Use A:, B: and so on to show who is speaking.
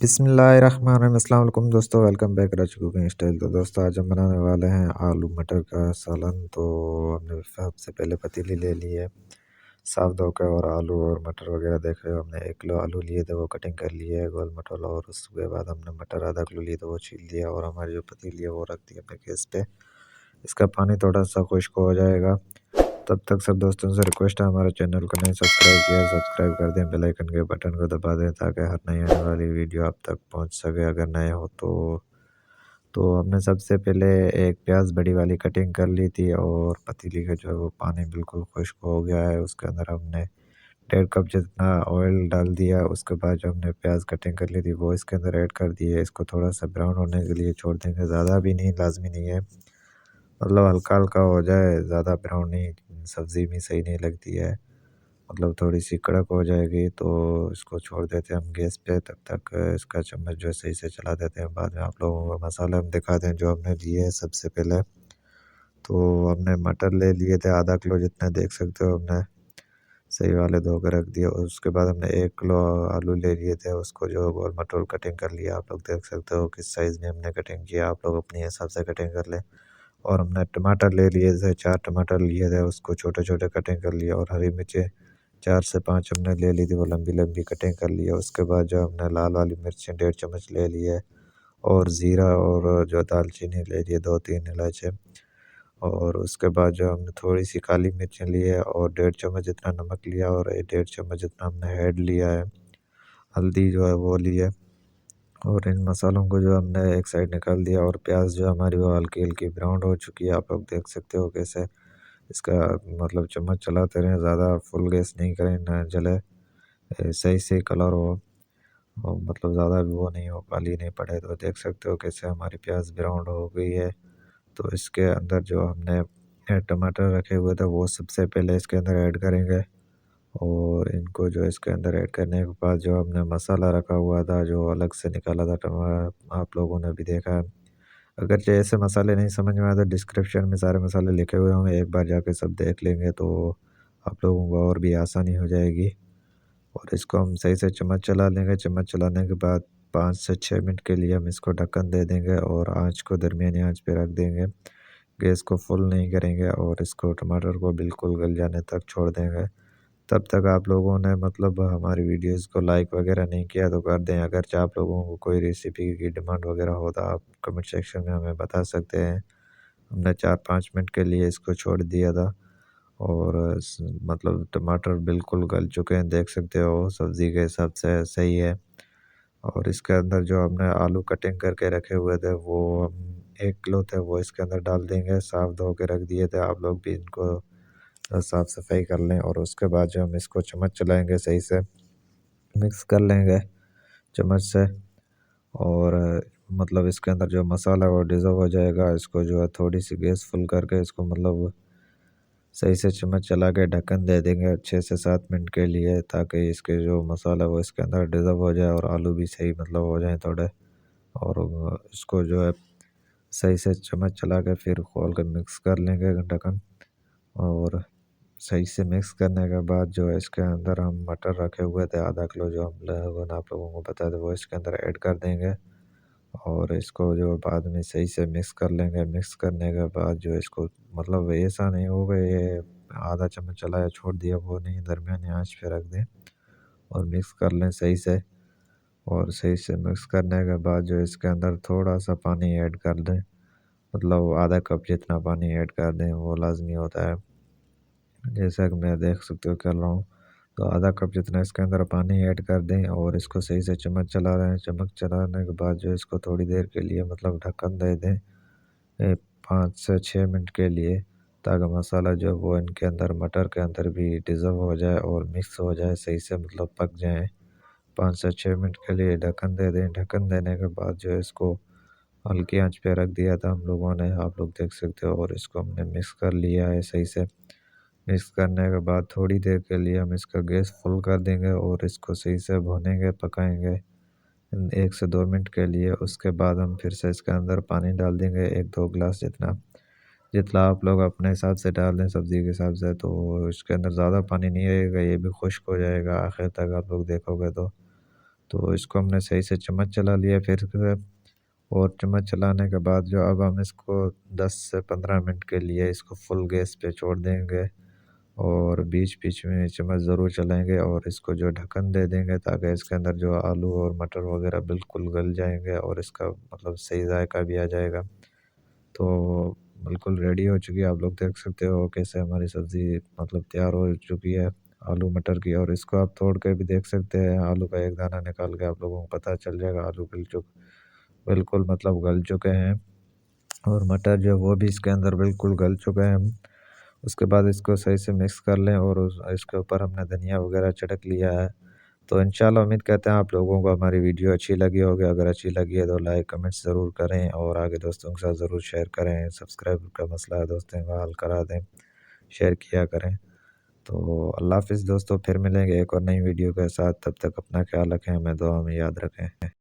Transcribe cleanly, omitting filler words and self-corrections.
A: बिस्मिल्लाहिर्रहमानिर्रहीम। अस्सलाम वालेकुम दोस्तों, वेलकम बैक राज कुकिंग स्टाइल। तो दोस्तों आज हम बनाने वाले हैं आलू मटर का सालन। तो हमने सबसे पहले पतीली ले ली है, साफ धो के, और आलू और मटर वगैरह देख रहे हो। हमने 1 किलो आलू लिए थे, वो कटिंग कर लिए है गोल मटोल। और उसके बाद हमने मटर आधा किलो लिए थे, वो छील दिया। और हमारी जो पतीली है वो रख दी अपने गैस पे। इसका पानी थोड़ा सा खुश्क हो जाएगा, तब तक सब दोस्तों से रिक्वेस्ट है, हमारे चैनल को नहीं सब्सक्राइब किया सब्सक्राइब कर दें, बेल आइकन के बटन को दबा दें ताकि हर नई आने वाली वीडियो आप तक पहुंच सके अगर नए हो तो हमने सबसे पहले एक प्याज बड़ी वाली कटिंग कर ली थी, और पतीली का जो है वो पानी बिल्कुल खुश्क हो गया है। उसके अंदर हमने 1.5 कप जितना ऑयल डाल दिया। उसके बाद जो हमने प्याज कटिंग कर ली थी वो इसके अंदर ऐड कर दी है। इसको थोड़ा सा ब्राउन होने के लिए छोड़ देंगे, ज़्यादा भी नहीं, लाजमी नहीं है, मतलब हल्का हल्का हो जाए, ज़्यादा ब्राउन नहीं, सब्ज़ी में सही नहीं लगती है। मतलब थोड़ी सी कड़क हो जाएगी तो इसको छोड़ देते हैं हम गैस पे। तब तक इसका चम्मच जो है सही से चला देते हैं। बाद में आप लोगों को मसाला हम दिखाते हैं जो हमने लिए है। सबसे पहले तो हमने मटर ले लिए थे आधा किलो जितने, देख सकते हो, हमने सही वाले धो के रख दिए। और उसके बाद हमने 1 किलो आलू ले लिए थे, उसको जो गोल मटोल कटिंग कर लिया। आप लोग देख सकते हो किस साइज़ में हमने कटिंग किया, आप लोग अपने हिसाब से कटिंग कर लें। और हमने टमाटर ले लिए थे, 4 टमाटर लिए थे, उसको छोटे छोटे कटिंग कर लिया। और हरी मिर्चें 4 से 5 हमने ले ली थी, वो लंबी लंबी कटिंग कर ली है। उसके बाद जो हमने लाल वाली मिर्चें 1.5 चम्मच ले ली है, और ज़ीरा और जो दालचीनी ले ली है 2-3 इलायची। और उसके बाद जो हमने थोड़ी सी काली मिर्चें ली है, और 1.5 चम्मच जितना नमक लिया, और 1.5 चम्मच जितना हमने हेड लिया है, हल्दी जो है वो ली है। और इन मसालों को जो हमने एक साइड निकाल दिया। और प्याज जो हमारी वो हल्की हल्की ब्राउन हो चुकी है, आप लोग देख सकते हो कैसे। इसका मतलब चम्मच चलाते रहें, ज़्यादा फुल गैस नहीं करें, ना जले, सही से कलर हो, और मतलब ज़्यादा भी वो नहीं हो, काली नहीं पड़े। तो देख सकते हो कैसे हमारी प्याज ब्राउन हो गई है। तो इसके अंदर जो हमने टमाटर रखे हुए थे वो सबसे पहले इसके अंदर ऐड करेंगे। और इनको जो इसके अंदर ऐड करने के बाद जो हमने मसाला रखा हुआ था जो अलग से निकाला था आप लोगों ने भी देखा है। अगर जो ऐसे मसाले नहीं समझ में आए तो डिस्क्रिप्शन में सारे मसाले लिखे हुए होंगे, एक बार जाके सब देख लेंगे तो आप लोगों को और भी आसानी हो जाएगी। और इसको हम सही से चम्मच चला लेंगे। चम्मच चलाने के बाद 5 से 6 मिनट के लिए हम इसको ढक्कन दे देंगे, और आँच को दरमियानी आँच पे रख देंगे। गैस को फुल नहीं करेंगे, और इसको टमाटर को बिल्कुल गल जाने तक छोड़ देंगे। तब तक आप लोगों ने मतलब हमारी वीडियोज़ को लाइक वगैरह नहीं किया तो कर दें। अगर आप लोगों को कोई रेसिपी की डिमांड वगैरह हो तो आप कमेंट सेक्शन में हमें बता सकते हैं। हमने 4-5 मिनट के लिए इसको छोड़ दिया था, और मतलब टमाटर बिल्कुल गल चुके हैं, देख सकते हो, सब्ज़ी के हिसाब से सही है। और इसके अंदर जो हमने आलू कटिंग करके रखे हुए थे वो हम 1 किलो थे वो इसके अंदर डाल देंगे। साफ़ धो के रख दिए थे, आप लोग भी इनको साफ़ सफाई कर लें। और उसके बाद जो हम इसको चम्मच चलाएंगे, सही से मिक्स कर लेंगे चम्मच से। और मतलब इसके अंदर जो मसाला है वो डिज़ोल्व हो जाएगा। इसको जो है थोड़ी सी गैस फुल करके इसको मतलब सही से चम्मच चला के ढक्कन दे देंगे 6 से 7 मिनट के लिए, ताकि इसके जो मसाला है वो इसके अंदर डिज़ोल्व हो जाए, और आलू भी सही मतलब हो जाए थोड़े। और इसको जो है सही से चम्मच चला के फिर खोल कर मिक्स कर लेंगे ढक्कन। और सही से मिक्स करने के बाद जो है इसके अंदर हम मटर रखे हुए थे आधा किलो, जो हम लोगों ने आप लोगों को बताया था, वो इसके अंदर ऐड कर देंगे। और इसको जो बाद में सही से मिक्स कर लेंगे। मिक्स करने के बाद जो इसको मतलब ऐसा नहीं होगा ये आधा चम्मच चलाया छोड़ दिया, वो नहीं, दरमियानी आंच पे रख दें और मिक्स कर लें सही से। और सही से मिक्स करने के बाद जो इसके अंदर थोड़ा सा पानी ऐड कर दें, मतलब आधा कप जितना पानी ऐड कर दें, वो लाजमी होता है। जैसा कि मैं देख सकते हो कर रहा हूँ, तो आधा कप जितना इसके अंदर पानी ऐड कर दें, और इसको सही से चम्मच चला रहे हैं। चम्मच चलाने के बाद जो इसको थोड़ी देर के लिए मतलब ढक्कन दे दें, 5 से 6 मिनट के लिए, ताकि मसाला जो है वो इनके अंदर मटर के अंदर भी डिज़र्व हो जाए और मिक्स हो जाए, सही से मतलब पक जाए। 5 से 6 मिनट के लिए ढक्कन दे दें। ढक्कन देने के बाद जो है इसको हल्की आंच पे रख दिया था हम लोगों ने, आप लोग देख सकते हो। और इसको हमने मिक्स कर लिया है सही से। मिक्स करने के बाद थोड़ी देर के लिए हम इसका गैस फुल कर देंगे, और इसको सही से भूनेंगे, पकाएंगे 1 से 2 मिनट के लिए। उसके बाद हम फिर से इसके अंदर पानी डाल देंगे 1-2 गिलास जितना, जितना आप लोग अपने हिसाब से डाल दें सब्ज़ी के हिसाब से। तो इसके अंदर ज़्यादा पानी नहीं रहेगा, ये भी खुश्क हो जाएगा आखिर तक आप लोग देखोगे तो। तो इसको हमने सही से चम्मच चला लिया फिर से, और चम्मच चलाने के बाद जो अब हम इसको 10 से 15 मिनट के लिए इसको फुल गैस पे छोड़ देंगे, और बीच बीच में चम्मच ज़रूर चलाएंगे, और इसको जो ढक्कन दे देंगे ताकि इसके अंदर जो आलू और मटर वगैरह बिल्कुल गल जाएंगे और इसका मतलब सही जायका भी आ जाएगा। तो बिल्कुल रेडी हो चुकी है, आप लोग देख सकते हो कैसे हमारी सब्ज़ी मतलब तैयार हो चुकी है आलू मटर की। और इसको आप तोड़ के भी देख सकते हैं, आलू का एक दाना निकाल के आप लोगों को पता चल जाएगा आलू बिल्कुल मतलब गल चुके हैं, और मटर जो वो भी इसके अंदर बिल्कुल गल चुके हैं। उसके बाद इसको सही से मिक्स कर लें, और इसके ऊपर हमने धनिया वगैरह छिड़क लिया है। तो इंशाल्लाह उम्मीद करते हैं आप लोगों को हमारी वीडियो अच्छी लगी होगी। अगर अच्छी लगी है तो लाइक कमेंट्स ज़रूर करें, और आगे दोस्तों के साथ ज़रूर शेयर करें। सब्सक्राइब का मसला है दोस्तों का हल करा दें, शेयर किया करें। तो अल्लाह हाफ़िज़ दोस्तों, फिर मिलेंगे एक और नई वीडियो के साथ। तब तक अपना ख्याल रखें, हमें दुआ में याद रखें।